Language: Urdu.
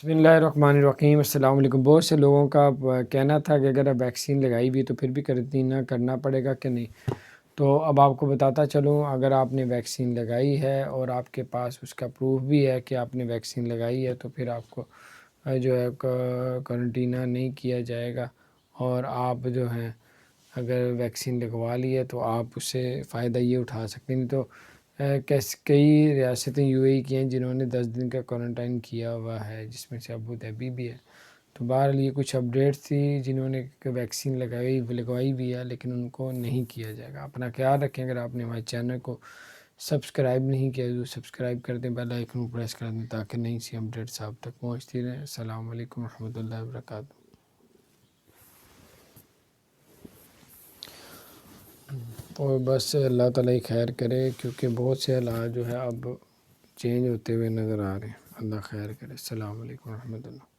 بسم اللہ الرحمن الرحیم۔ السلام علیکم۔ بہت سے لوگوں کا کہنا تھا کہ اگر آپ ویکسین لگائی بھی تو پھر بھی قرنطینہ کرنا پڑے گا کہ نہیں۔ تو اب آپ کو بتاتا چلوں، اگر آپ نے ویکسین لگائی ہے اور آپ کے پاس اس کا پروف بھی ہے کہ آپ نے ویکسین لگائی ہے تو پھر آپ کو جو ہے قرنطینہ نہیں کیا جائے گا، اور آپ جو ہیں اگر ویکسین لگوا لی ہے تو آپ اس سے فائدہ یہ اٹھا سکتے ہیں۔ نہیں تو کئی ریاستیں یو اے ای کی ہیں جنہوں نے 10 دن کا کوارنٹائن کیا ہوا ہے، جس میں سے ابو ظہبی بھی ہے۔ تو بہرحال یہ کچھ اپڈیٹس تھی، جنہوں نے ویکسین لگوائی بھی ہے لیکن ان کو نہیں کیا جائے گا۔ اپنا خیال رکھیں۔ اگر آپ نے ہمارے چینل کو سبسکرائب نہیں کیا تو سبسکرائب کر دیں، بیل آئیکن کو پریس کر دیں تاکہ نئی سی اپڈیٹس آپ تک پہنچتی رہیں۔ السلام علیکم ورحمۃ اللہ وبرکاتہ۔ اور بس اللہ تعالیٰ ہی خیر کرے، کیونکہ بہت سے حالات جو ہے اب چینج ہوتے ہوئے نظر آ رہے ہیں۔ اللہ خیر کرے۔ السلام علیکم ورحمۃ اللہ۔